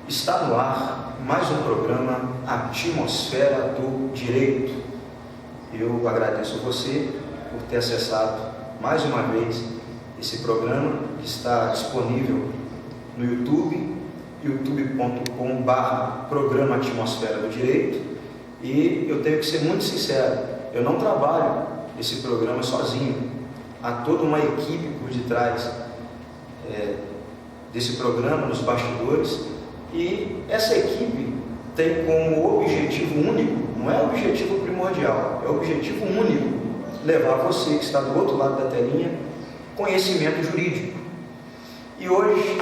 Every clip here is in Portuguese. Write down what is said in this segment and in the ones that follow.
Está no ar mais um programa Atmosfera do Direito. Eu agradeço a você por ter acessado mais uma vez esse programa, que está disponível no YouTube, youtube.com/programa Atmosfera do Direito. E eu tenho que ser muito sincero, eu não trabalho esse programa sozinho. Há toda uma equipe por detrás desse programa, nos bastidores, e essa equipe tem como objetivo único, não é o objetivo primordial, é o objetivo único, levar você que está do outro lado da telinha conhecimento jurídico. E hoje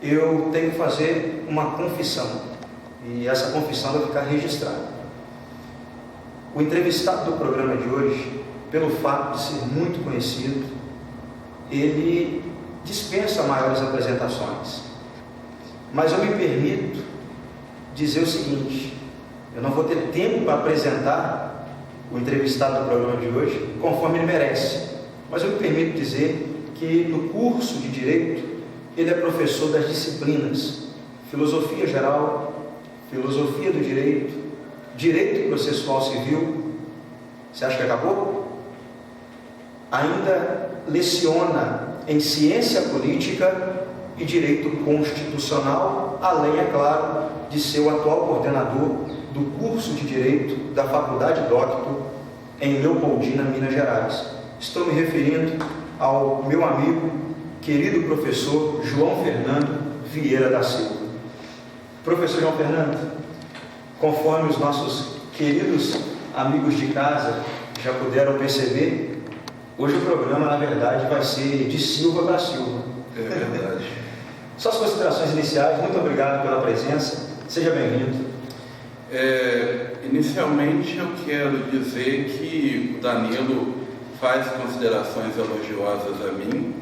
eu tenho que fazer uma confissão, e essa confissão vai ficar registrada. O entrevistado do programa de hoje, pelo fato de ser muito conhecido, ele dispensa maiores apresentações. Mas eu me permito dizer o seguinte: eu não vou ter tempo para apresentar o entrevistado do programa de hoje conforme ele merece, mas eu me permito dizer que no curso de Direito ele é professor das disciplinas Filosofia Geral, Filosofia do Direito, Direito Processual Civil. Você acha que acabou? Ainda leciona em Ciência Política e Direito Constitucional, além, é claro, de ser o atual coordenador do curso de Direito da Faculdade Docto em Leopoldina, Minas Gerais. Estou me referindo ao meu amigo, querido professor João Fernando Vieira da Silva. Professor João Fernando, conforme os nossos queridos amigos de casa já puderam perceber, hoje o programa, na verdade, vai ser de Silva para Silva. É verdade. Suas considerações iniciais, muito obrigado pela presença, seja bem-vindo. Inicialmente eu quero dizer que o Danilo faz considerações elogiosas a mim,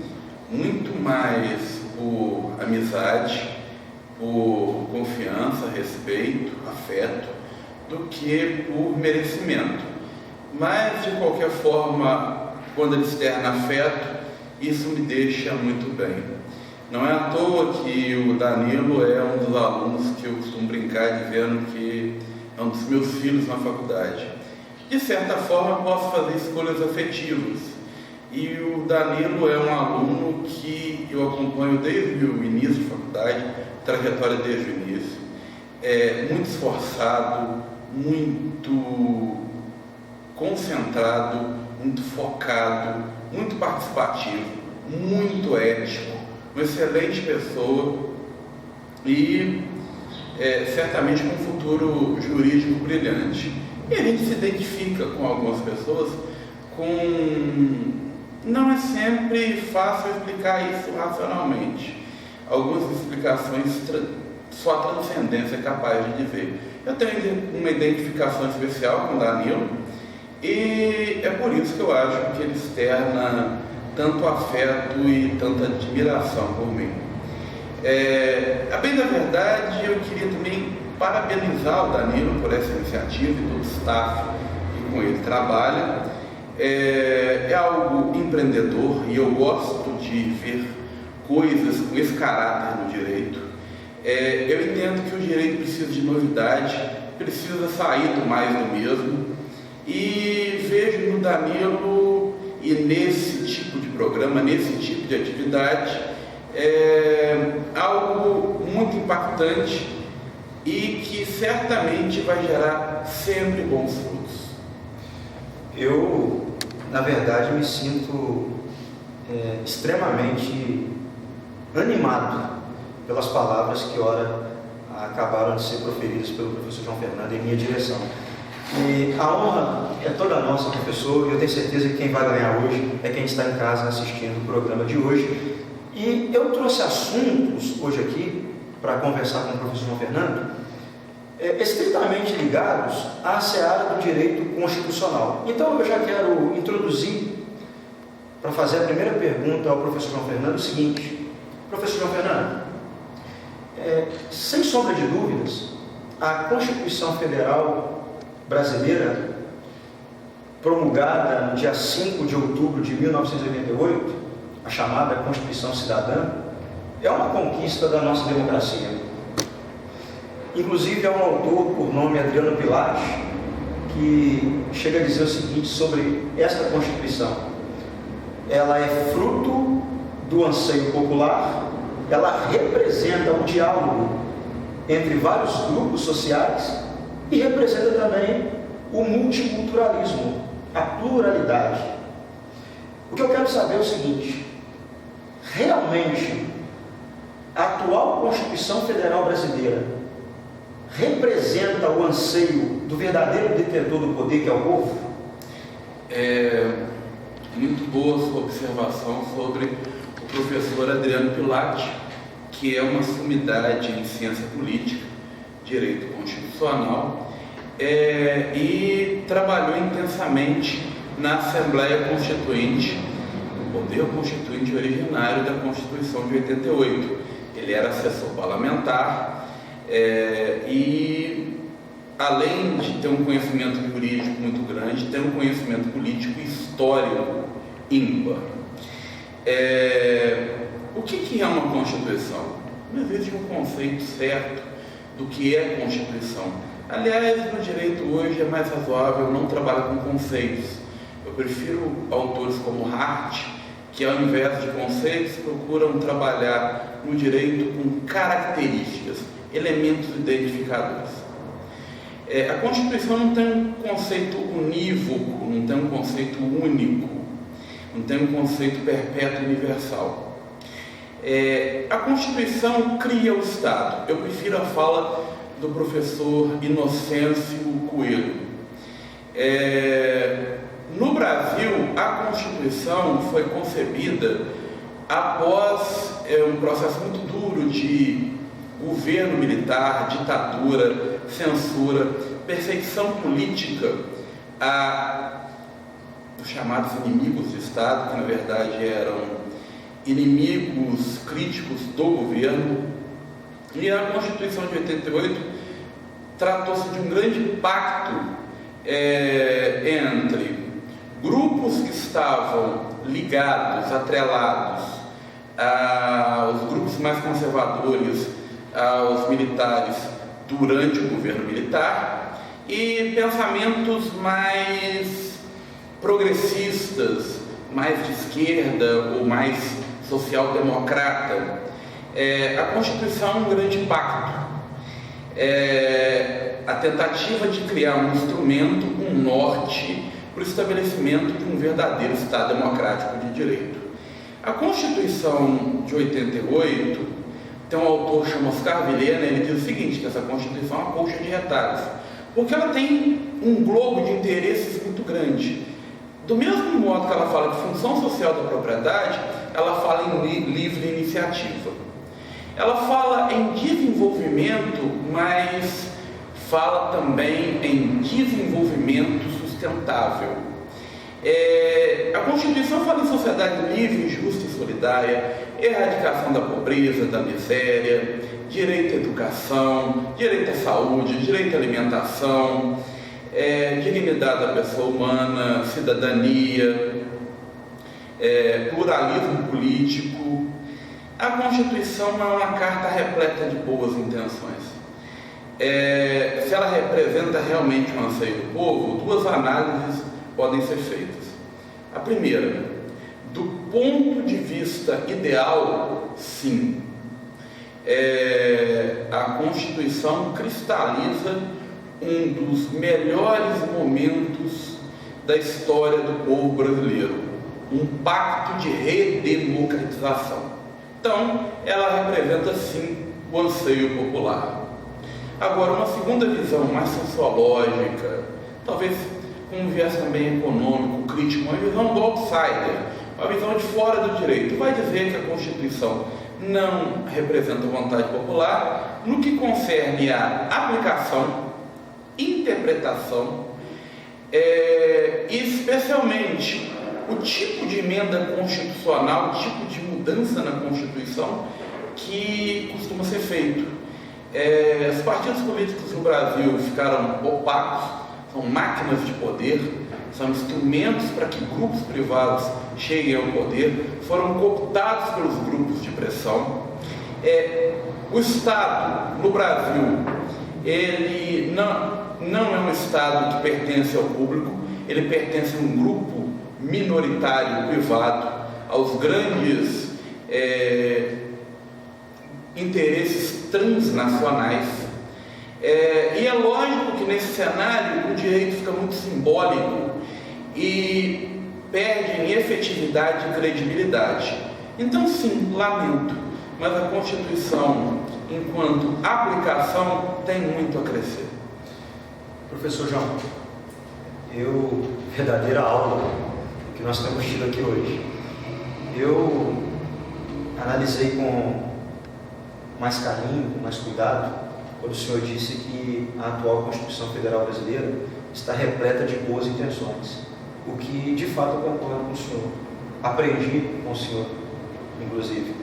muito mais por amizade, por confiança, respeito, afeto, do que por merecimento. Mas, de qualquer forma, quando ele externa afeto, isso me deixa muito bem. Não é à toa que o Danilo é um dos alunos que eu costumo brincar dizendo que é um dos meus filhos na faculdade. De certa forma, eu posso fazer escolhas afetivas. E o Danilo é um aluno que eu acompanho desde o início da faculdade, trajetória desde o início. É muito esforçado, muito concentrado, muito focado, muito participativo, muito ético, uma excelente pessoa e certamente com um futuro jurídico brilhante. E a gente se identifica com algumas pessoas não é sempre fácil explicar isso racionalmente. Algumas explicações só a transcendência é capaz de ver. Eu tenho uma identificação especial com o Danilo e é por isso que eu acho que ele externa tanto afeto e tanta admiração por mim. A bem da verdade, eu queria também parabenizar o Danilo por essa iniciativa e todo o staff que com ele trabalha. É algo empreendedor e eu gosto de ver coisas com esse caráter no direito. Eu entendo que o direito precisa de novidade, precisa sair do mais do mesmo, e vejo no Danilo e nesse tipo de programa, nesse tipo de atividade, algo muito impactante e que certamente vai gerar sempre bons frutos. Eu, na verdade, me sinto extremamente animado pelas palavras que ora acabaram de ser proferidas pelo professor João Fernando em minha direção. E a honra é toda nossa, professor, e eu tenho certeza que quem vai ganhar hoje é quem está em casa assistindo o programa de hoje. E eu trouxe assuntos hoje aqui para conversar com o professor João Fernando, estritamente ligados à seara do direito constitucional. Então eu já quero introduzir, para fazer a primeira pergunta ao professor João Fernando, o seguinte: professor João Fernando, sem sombra de dúvidas, a Constituição Federal brasileira, promulgada no dia 5 de outubro de 1988, a chamada Constituição Cidadã, é uma conquista da nossa democracia. Inclusive, há um autor por nome Adriano Pilati que chega a dizer o seguinte sobre esta Constituição: ela é fruto do anseio popular, ela representa um diálogo entre vários grupos sociais e representa também o multiculturalismo, a pluralidade. O que eu quero saber é o seguinte: realmente a atual Constituição Federal Brasileira representa o anseio do verdadeiro detentor do poder, que é o povo? É muito boa sua observação sobre o professor Adriano Pilati, que é uma sumidade em ciência política, direito constitucional, e trabalhou intensamente na Assembleia Constituinte, o poder constituinte originário da Constituição de 88. Ele era assessor parlamentar, e além de ter um conhecimento jurídico muito grande, tem um conhecimento político e histórico ímpar. O que é uma Constituição? Não existe um conceito certo do que é Constituição. Aliás, no direito hoje é mais razoável não trabalhar com conceitos. Eu prefiro autores como Hart, que ao invés de conceitos procuram trabalhar no direito com características, elementos identificadores. A Constituição não tem um conceito unívoco, não tem um conceito único, não tem um conceito perpétuo universal. A Constituição cria o Estado. Eu prefiro a fala do professor Inocêncio Coelho. No Brasil, a Constituição foi concebida após um processo muito duro de governo militar, ditadura, censura, perseguição política dos chamados inimigos do Estado, que na verdade eram inimigos críticos do governo. E a Constituição de 88 tratou-se de um grande pacto entre grupos que estavam ligados, atrelados aos grupos mais conservadores, aos militares durante o governo militar, e pensamentos mais progressistas, mais de esquerda ou mais social-democrata. A Constituição é um grande pacto. A tentativa de criar um instrumento, um norte para o estabelecimento de um verdadeiro Estado democrático de direito. A Constituição de 88, tem um autor chamado Oscar Vilhena, ele diz o seguinte, que essa Constituição é uma colcha de retalhos, porque ela tem um globo de interesses muito grande. Do mesmo modo que ela fala de função social da propriedade, ela fala em livre iniciativa. Ela fala em desenvolvimento, mas fala também em desenvolvimento sustentável. A Constituição fala em sociedade livre, justa e solidária, erradicação da pobreza, da miséria, direito à educação, direito à saúde, direito à alimentação, dignidade da pessoa humana, cidadania, pluralismo político. A Constituição é uma carta repleta de boas intenções. Se ela representa realmente um anseio do povo, duas análises podem ser feitas. A primeira, do ponto de vista ideal, sim. A Constituição cristaliza um dos melhores momentos da história do povo brasileiro, um pacto de redemocratização. Então, ela representa sim o anseio popular. Agora, uma segunda visão mais sociológica, talvez com um viés também econômico, crítico, uma visão do outsider, uma visão de fora do direito, vai dizer que a Constituição não representa a vontade popular no que concerne à aplicação, interpretação, e especialmente o tipo de emenda constitucional, o tipo de mudança na Constituição que costuma ser feito. Os partidos políticos no Brasil ficaram opacos, são máquinas de poder, são instrumentos para que grupos privados cheguem ao poder, foram cooptados pelos grupos de pressão. O Estado, no Brasil, ele não é um Estado que pertence ao público, ele pertence a um grupo minoritário privado, aos grandes interesses transnacionais. E é lógico que nesse cenário o direito fica muito simbólico e perde em efetividade e credibilidade. Então, sim, lamento, mas a Constituição, enquanto aplicação, tem muito a crescer. Professor João, verdadeira aula que nós temos tido aqui hoje. Eu analisei com mais carinho, com mais cuidado, quando o senhor disse que a atual Constituição Federal Brasileira está repleta de boas intenções, o que de fato eu concordo com o senhor. Aprendi com o senhor, inclusive.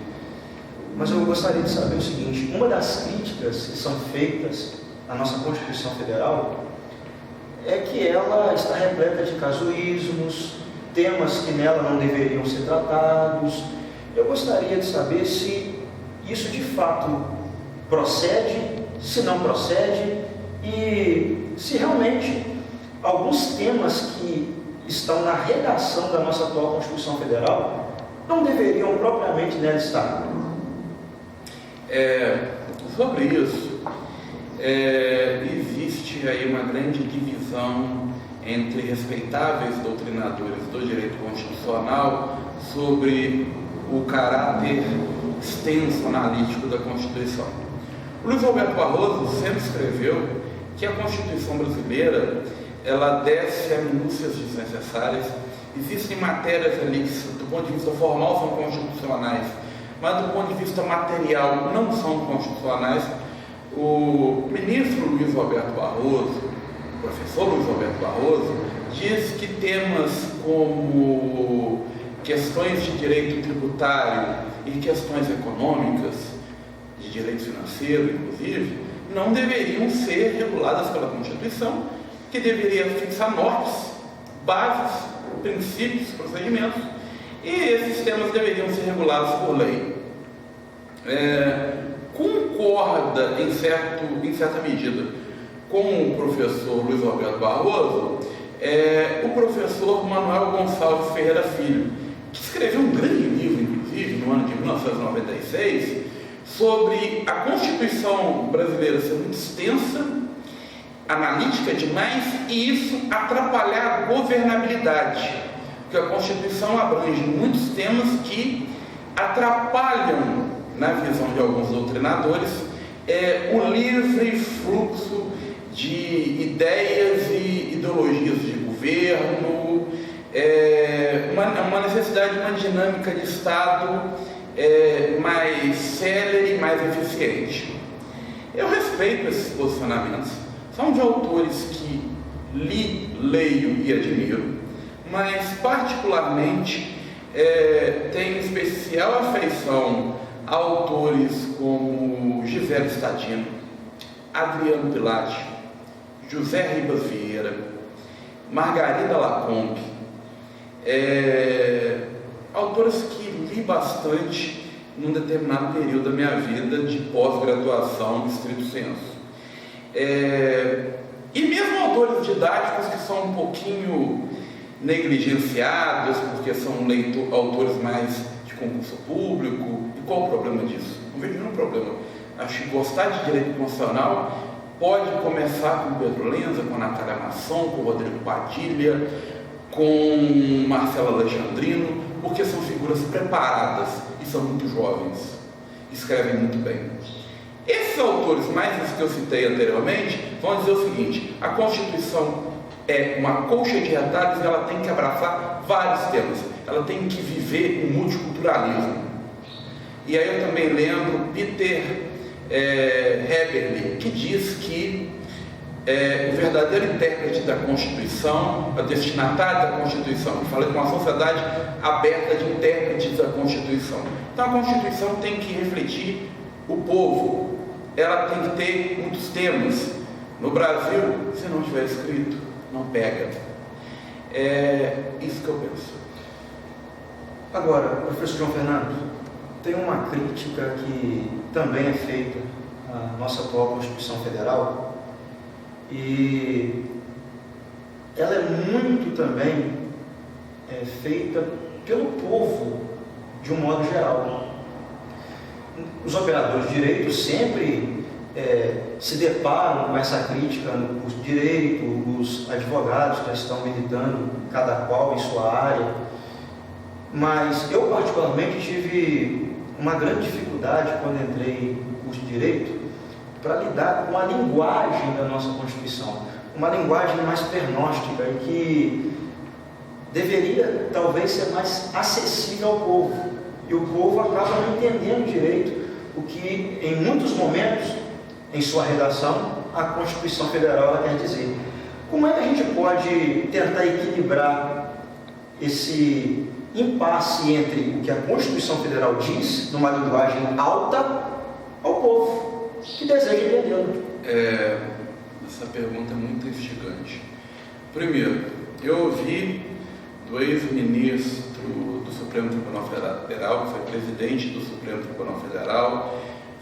Mas eu gostaria de saber o seguinte: uma das críticas que são feitas à nossa Constituição Federal é que ela está repleta de casuísmos, temas que nela não deveriam ser tratados. Eu gostaria de saber se isso de fato procede, se não procede, e se realmente alguns temas que estão na redação da nossa atual Constituição Federal não deveriam propriamente nela estar. Sobre isso, existe aí uma grande divisão entre respeitáveis doutrinadores do direito constitucional sobre o caráter extenso analítico da Constituição. O Luiz Roberto Barroso sempre escreveu que a Constituição brasileira ela desce a minúcias desnecessárias. Existem matérias ali que, do ponto de vista formal, são constitucionais, mas do ponto de vista material não são constitucionais. O ministro Luiz Roberto Barroso, o professor Luiz Roberto Barroso, diz que temas como questões de direito tributário e questões econômicas, de direito financeiro inclusive, não deveriam ser reguladas pela Constituição, que deveria fixar normas, bases, princípios, procedimentos, e esses temas deveriam ser regulados por lei. Concorda em certa medida com o professor Luiz Roberto Barroso, o professor Manuel Gonçalves Ferreira Filho, que escreveu um grande livro, inclusive, no ano de 1996, sobre a Constituição brasileira ser muito extensa, analítica demais, e isso atrapalhar a governabilidade, porque a Constituição abrange muitos temas que atrapalham, na visão de alguns doutrinadores, o livre fluxo de ideias e ideologias de governo, uma necessidade de uma dinâmica de Estado mais célere e mais eficiente. Eu respeito esses posicionamentos, são de autores que leio e admiro, mas particularmente tenho especial afeição a autores como Gisele Stadino, Adriano Pilati, José Ribas Vieira, Margarida Lacombe, autores que li bastante num determinado período da minha vida de pós-graduação, estrito senso. E mesmo autores didáticos que são um pouquinho negligenciados, porque são autores mais de concurso público. E qual o problema disso? Não vejo nenhum problema. Acho que gostar de direito constitucional pode começar com Pedro Lenza, com Natália Masson, com Rodrigo Padilha, com Marcelo Alexandrino, porque são figuras preparadas e são muito jovens, escrevem muito bem. Esses autores, mais os que eu citei anteriormente, vão dizer o seguinte: a Constituição é uma colcha de retalhos e ela tem que abraçar vários temas, ela tem que viver o multiculturalismo. E aí eu também lembro Peter Heberle, que diz que o verdadeiro intérprete da Constituição, a destinatária da Constituição, eu falei com uma sociedade aberta de intérpretes da Constituição. Então a Constituição tem que refletir o povo, ela tem que ter muitos temas. No Brasil, se não tiver escrito, não pega. É isso que eu penso. Agora, professor João Fernando, tem uma crítica que também é feita à nossa atual Constituição Federal, e ela é muito também feita pelo povo, de um modo geral. Os operadores de direito sempre se deparam com essa crítica no curso de direito, os advogados que estão militando, cada qual em sua área, mas eu particularmente tive uma grande dificuldade quando entrei no curso de direito para lidar com a linguagem da nossa Constituição, uma linguagem mais pernóstica e que deveria talvez ser mais acessível ao povo, e o povo acaba não entendendo direito o que em muitos momentos em sua redação a Constituição Federal ela quer dizer. Como é que a gente pode tentar equilibrar esse impasse entre o que a Constituição Federal diz, numa linguagem alta, ao povo que deseja entendê-lo? Essa pergunta é muito instigante. Primeiro, eu ouvi do ex-ministro do Supremo Tribunal Federal, que foi presidente do Supremo Tribunal Federal,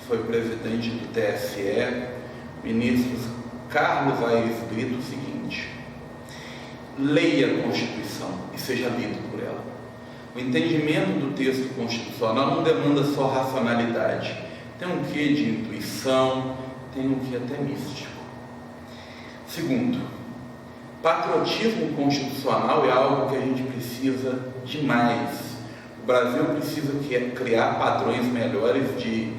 foi presidente do TSE, ministro Carlos Aires Brito, o seguinte: leia a Constituição e seja lido por ela. O entendimento do texto constitucional não demanda só racionalidade, tem um quê de intuição, tem um quê até místico. Segundo, patriotismo constitucional é algo que a gente precisa demais. O Brasil precisa criar padrões melhores de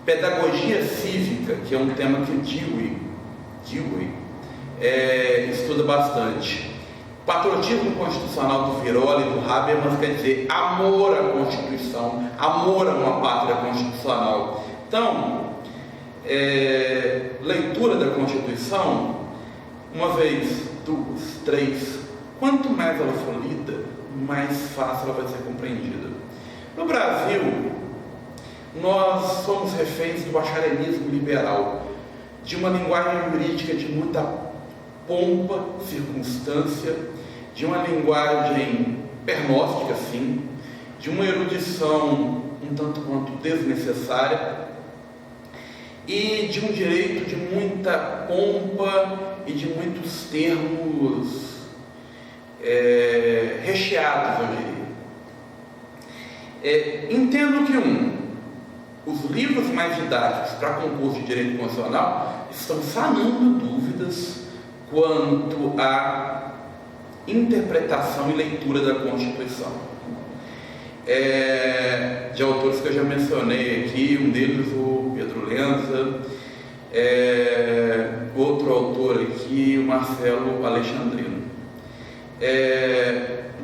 pedagogia cívica, que é um tema que o Dewey estuda bastante. Patriotismo constitucional do Viroli e do Habermas quer dizer amor à Constituição, amor a uma pátria constitucional. Então, leitura da Constituição, uma vez, duas, três, quanto mais ela for lida, mais fácil ela vai ser compreendida. No Brasil, nós somos reféns do bacharelismo liberal, de uma linguagem jurídica de muita pompa, circunstância, de uma linguagem pernóstica, sim, de uma erudição um tanto quanto desnecessária e de um direito de muita pompa e de muitos termos recheados, eu diria. Entendo que os livros mais didáticos para concurso de direito constitucional estão sanando dúvidas quanto à interpretação e leitura da Constituição. De autores que eu já mencionei aqui, um deles o Pedro Lenza, outro autor aqui, o Marcelo Alexandrino.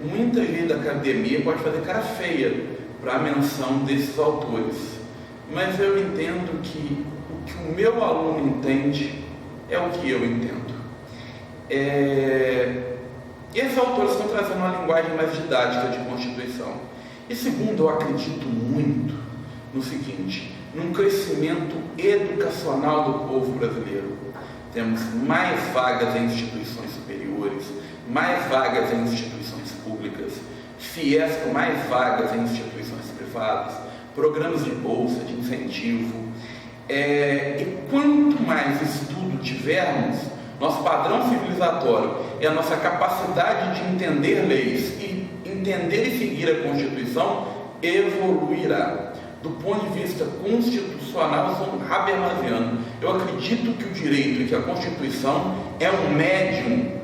Muita gente da academia pode fazer cara feia para a menção desses autores, mas eu entendo que o que o meu aluno entende é o que eu entendo. Esses autores estão trazendo uma linguagem mais didática de Constituição. E segundo, eu acredito muito no seguinte: num crescimento educacional do povo brasileiro. Temos mais vagas em instituições superiores, mais vagas em instituições públicas, FIES com mais vagas em instituições privadas, programas de bolsa, de incentivo. E quanto mais estudo tivermos, nosso padrão civilizatório e a nossa capacidade de entender leis e entender e seguir a Constituição evoluirá. Do ponto de vista constitucional, eu sou um habermasiano. Eu acredito que o direito e que a Constituição é um médium,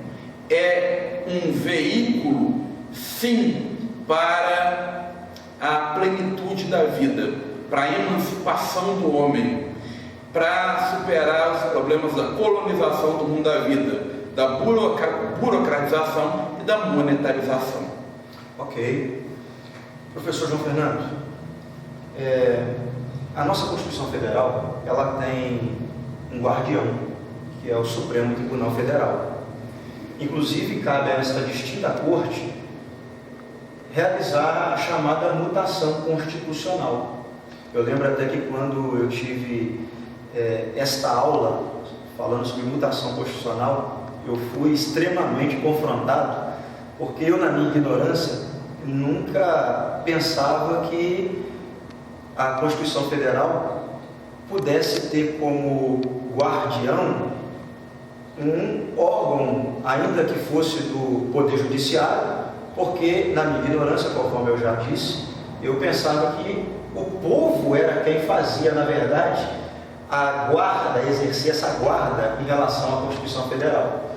é um veículo, sim, para a plenitude da vida, para a emancipação do homem, para superar os problemas da colonização do mundo da vida, da burocratização e da monetarização. Ok. Professor João Fernando, a nossa Constituição Federal, ela tem um guardião, que é o Supremo Tribunal Federal. Inclusive, cabe a esta distinta corte realizar a chamada mutação constitucional. Eu lembro até que quando eu tive esta aula falando sobre mutação constitucional, eu fui extremamente confrontado, porque eu, na minha ignorância, nunca pensava que a Constituição Federal pudesse ter como guardião um órgão, ainda que fosse do Poder Judiciário, porque, na minha ignorância, conforme eu já disse, eu pensava que o povo era quem fazia, na verdade, a guarda, exercia essa guarda em relação à Constituição Federal.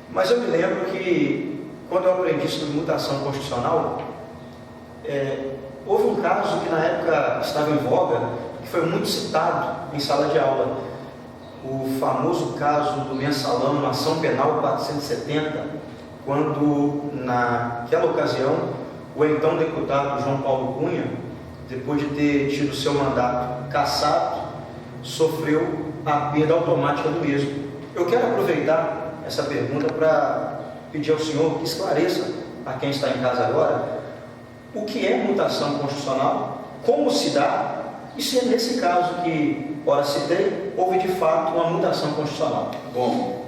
Mas eu me lembro que, quando eu aprendi sobre mutação constitucional, houve um caso que na época estava em voga, que foi muito citado em sala de aula, o famoso caso do mensalão na Ação Penal 470, quando, naquela ocasião, o então deputado João Paulo Cunha, depois de ter tido seu mandato cassado, sofreu a perda automática do mesmo. Eu quero aproveitar essa pergunta para pedir ao senhor que esclareça a quem está em casa agora o que é mutação constitucional, como se dá, e se é nesse caso que, ora citei, houve de fato uma mutação constitucional. Bom,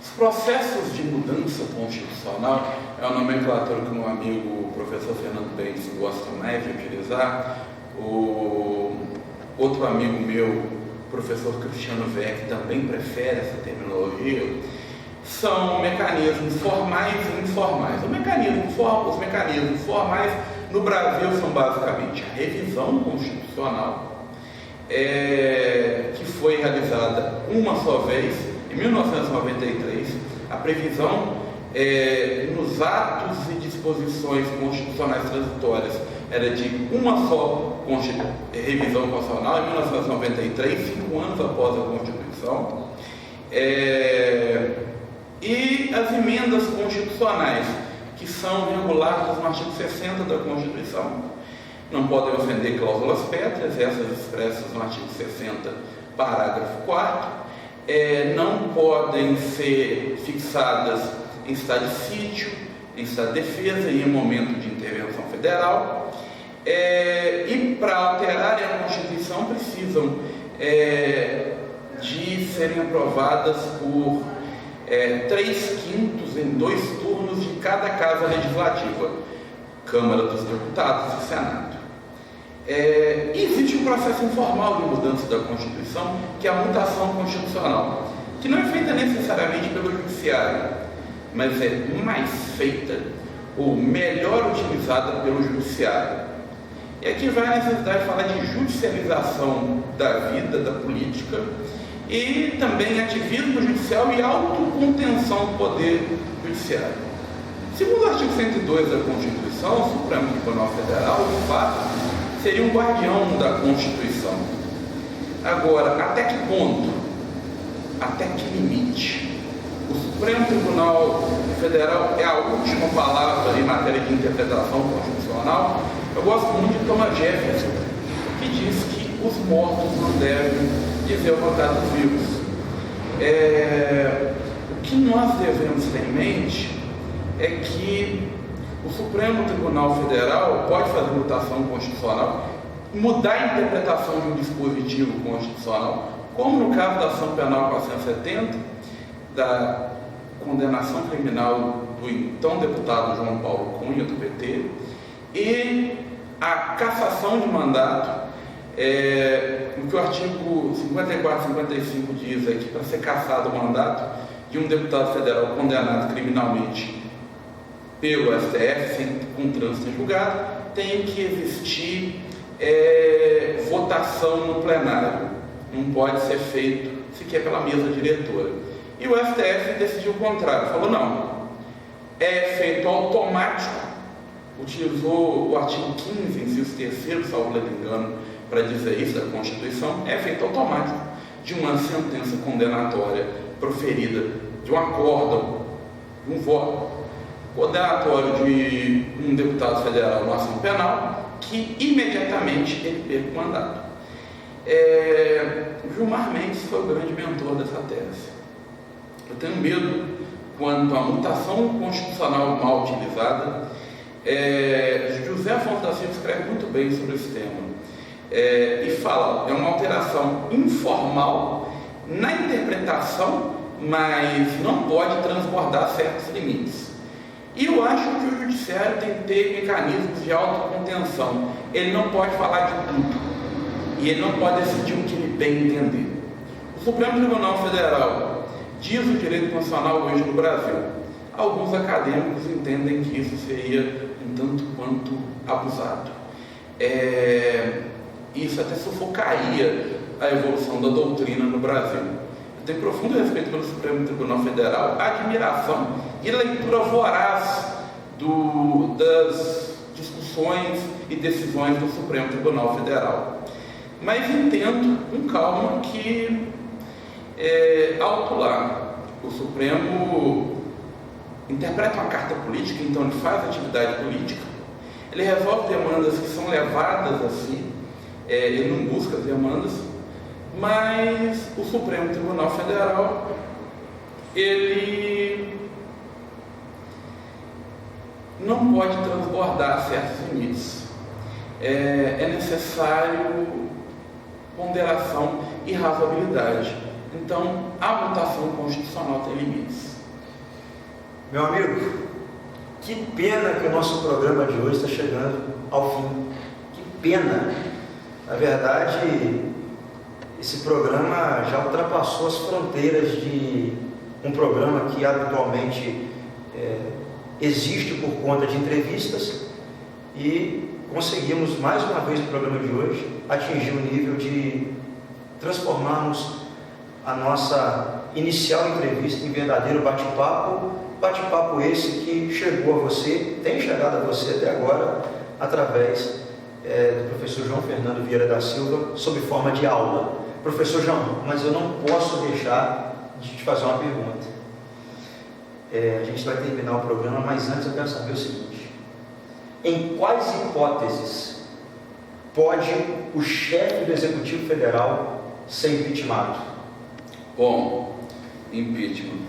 os processos de mudança constitucional é uma nomenclatura que meu amigo, o professor Fernando Bentes, gosta mais de utilizar. O outro amigo meu, o professor Cristiano Vec, também prefere essa terminologia. São mecanismos formais e informais. Os mecanismos formais no Brasil são basicamente a revisão constitucional, que foi realizada uma só vez, em 1993, a previsão nos atos e disposições constitucionais transitórias era de uma só revisão constitucional, em 1993, 5 anos após a Constituição, e as emendas constitucionais, que são reguladas no artigo 60 da Constituição. Não podem ofender cláusulas pétreas, essas expressas no artigo 60, parágrafo 4º. Não podem ser fixadas em estado de sítio, em estado de defesa e em momento de intervenção federal. E para alterarem a Constituição precisam de serem aprovadas por 3/5 em 2 turnos de cada casa legislativa, Câmara dos Deputados e Senado. Existe um processo informal de mudança da Constituição, que é a mutação constitucional, que não é feita necessariamente pelo Judiciário, mas é mais feita ou melhor utilizada pelo Judiciário. E aqui vai a necessidade de falar de judicialização da vida, da política, e também ativismo judicial e autocontenção do poder judiciário. Segundo o artigo 102 da Constituição, o Supremo Tribunal Federal, de fato, seria um guardião da Constituição. Agora, até que ponto? Até que limite? O Supremo Tribunal Federal é a última palavra em matéria de interpretação constitucional. Eu gosto muito de Thomas Jefferson, que diz que os mortos não devem dizer o contrário dos vivos. O que nós devemos ter em mente é que o Supremo Tribunal Federal pode fazer mutação constitucional, mudar a interpretação de um dispositivo constitucional, como no caso da Ação Penal 470, da condenação criminal do então deputado João Paulo Cunha, do PT, e a cassação de mandato. O que o artigo 54 e 55 diz é que para ser cassado o mandato de um deputado federal condenado criminalmente pelo STF, com trânsito em julgado, tem que existir votação no plenário. Não pode ser feito sequer pela mesa diretora. E o STF decidiu o contrário, falou não, é feito automático, utilizou o artigo 15, inciso 3º, salvo engano, para dizer isso da Constituição, é feito automático de uma sentença condenatória proferida, de um acórdão, de um voto condenatório de um deputado federal na ação penal, que imediatamente ele perde o mandato. Gilmar Mendes foi o grande mentor dessa tese. Eu tenho medo quanto à mutação constitucional mal utilizada. José Afonso da Silva escreve muito bem sobre esse tema. E fala, é uma alteração informal na interpretação, mas não pode transbordar certos limites. E eu acho que o judiciário tem que ter mecanismos de autocontenção. Ele não pode falar de tudo e ele não pode decidir o que ele bem entender. O Supremo Tribunal Federal diz o direito constitucional hoje no Brasil. Alguns acadêmicos entendem que isso seria um tanto quanto abusado. Isso até sufocaria a evolução da doutrina no Brasil. Eu tenho profundo respeito pelo Supremo Tribunal Federal, admiração e leitura voraz das discussões e decisões do Supremo Tribunal Federal. Mas entendo com calma que, alto lá, o Supremo interpreta uma carta política, então ele faz atividade política, ele resolve demandas que são levadas assim, ele não busca as demandas, mas o Supremo Tribunal Federal, ele não pode transbordar certos limites. É necessário ponderação e razoabilidade. Então, a mutação constitucional tem limites. Meu amigo, que pena que o nosso programa de hoje está chegando ao fim. Que pena. Na verdade, esse programa já ultrapassou as fronteiras de um programa que habitualmente existe por conta de entrevistas, e conseguimos mais uma vez no programa de hoje atingir o nível de transformarmos a nossa inicial entrevista em verdadeiro bate-papo esse que chegou a você, tem chegado a você até agora, através do professor João Fernando Vieira da Silva, sob forma de aula. Professor João, mas eu não posso deixar de te fazer uma pergunta. A gente vai terminar o programa, mas antes eu quero saber o seguinte: em quais hipóteses pode o chefe do Executivo Federal ser impeachmentado? Bom, impeachment.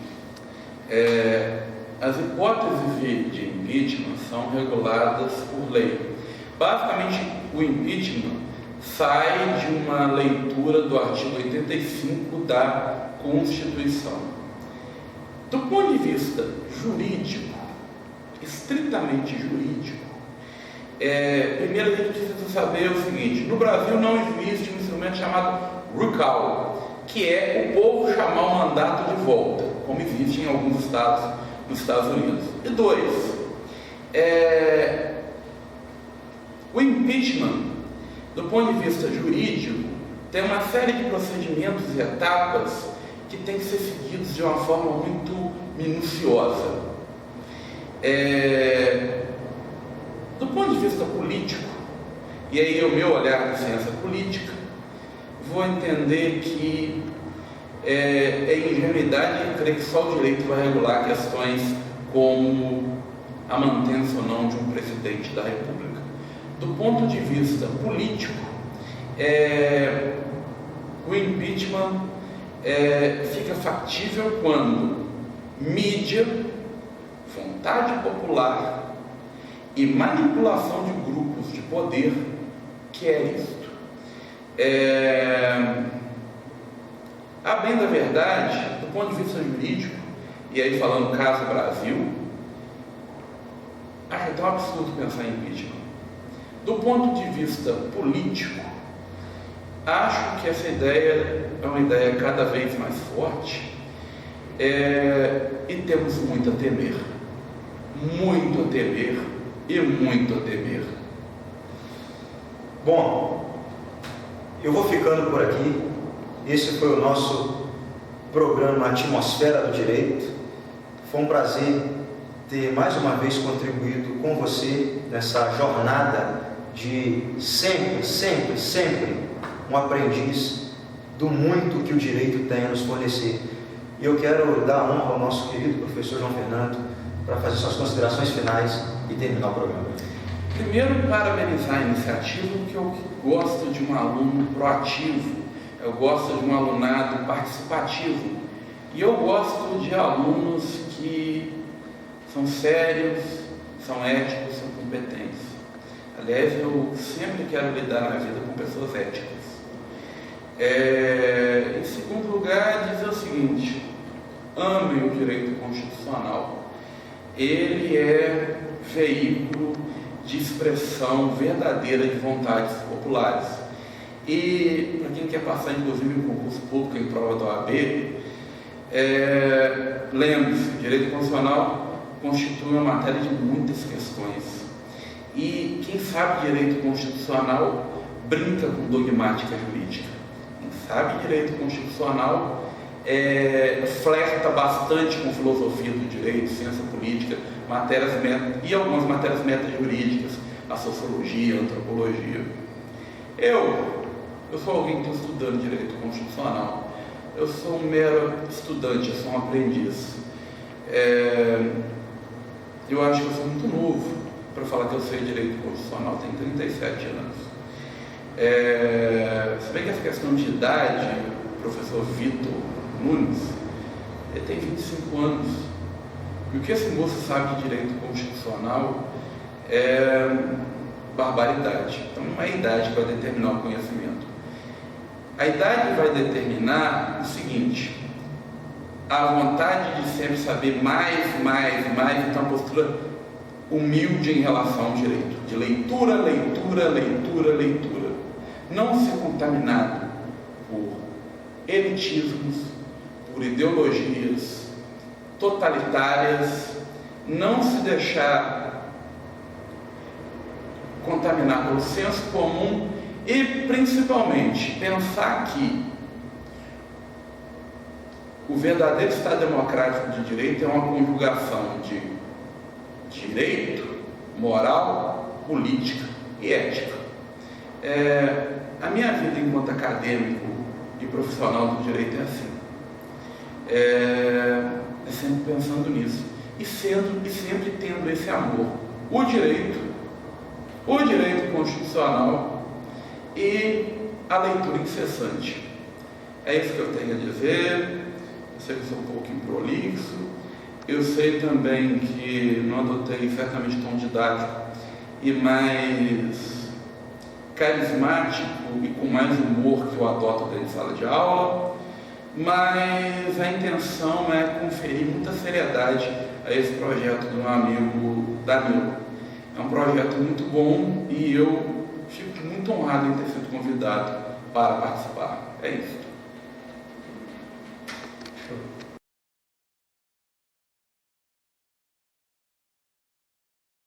As hipóteses de impeachment são reguladas por lei. Basicamente, o impeachment sai de uma leitura do artigo 85 da Constituição. Do ponto de vista jurídico, estritamente jurídico, primeiro a gente precisa saber o seguinte: no Brasil não existe um instrumento chamado recall, que é o povo chamar o mandato de volta, como existe em alguns estados nos Estados Unidos. E dois, o impeachment, do ponto de vista jurídico, tem uma série de procedimentos e etapas que têm que ser seguidos de uma forma muito minuciosa. Do ponto de vista político, e aí o meu olhar de ciência política, vou entender que é ingenuidade crer que só o direito vai regular questões como a mantença ou não de um presidente da República. Do ponto de vista político, o impeachment fica factível quando mídia, vontade popular e manipulação de grupos de poder quer isto. A bem da verdade, do ponto de vista jurídico, e aí falando caso Brasil, acho até um absurdo pensar em impeachment. Do ponto de vista político, acho que essa ideia é uma ideia cada vez mais forte, e temos muito a temer. Muito a temer e muito a temer. Bom, eu vou ficando por aqui. Esse foi o nosso programa Atmosfera do Direito. Foi um prazer ter mais uma vez contribuído com você nessa jornada de sempre um aprendiz do muito que o direito tem a nos fornecer. E eu quero dar honra ao nosso querido professor João Fernando para fazer suas considerações finais e terminar o programa. Primeiro, parabenizar a iniciativa, porque eu gosto de um aluno proativo, eu gosto de um alunado participativo, e eu gosto de alunos que são sérios, são éticos, são competentes. Aliás, eu sempre quero lidar na vida com pessoas éticas. Em segundo lugar, dizer o seguinte: amem o direito constitucional. Ele é veículo de expressão verdadeira de vontades populares. E para quem quer passar, inclusive, em concurso público em prova da OAB, Lembre-se, direito constitucional constitui uma matéria de muitas questões. E quem sabe direito constitucional brinca com dogmática jurídica. Quem sabe direito constitucional flerta bastante com filosofia do direito, ciência política, e algumas matérias metajurídicas, a sociologia, a antropologia. Eu sou alguém que está estudando direito constitucional. Eu sou um mero estudante, eu sou um aprendiz. Eu acho que eu sou muito novo para falar que eu sei direito constitucional, tenho 37 anos. Se bem que essa questão de idade, o professor Vitor Nunes, ele tem 25 anos. E o que esse moço sabe de direito constitucional é barbaridade. Então não é a idade que vai determinar o conhecimento. A idade vai determinar o seguinte: a vontade de sempre saber mais, então uma postura humilde em relação ao direito, de leitura. Não ser contaminado por elitismos, por ideologias totalitárias, não se deixar contaminar pelo senso comum e, principalmente, pensar que o verdadeiro Estado democrático de direito é uma conjugação de direito, moral, política e ética. A minha vida enquanto acadêmico e profissional do direito é assim. Sempre pensando nisso e sempre tendo esse amor, o direito constitucional e a leitura incessante. É isso que eu tenho a dizer. Eu sei que sou um pouco improlixo, eu sei também que não adotei certamente tom didático e mais carismático e com mais humor que eu adoto dentro de sala de aula, mas a intenção é conferir muita seriedade a esse projeto do meu amigo Danilo. É um projeto muito bom e eu fico muito honrado em ter sido convidado para participar. É isso. Show.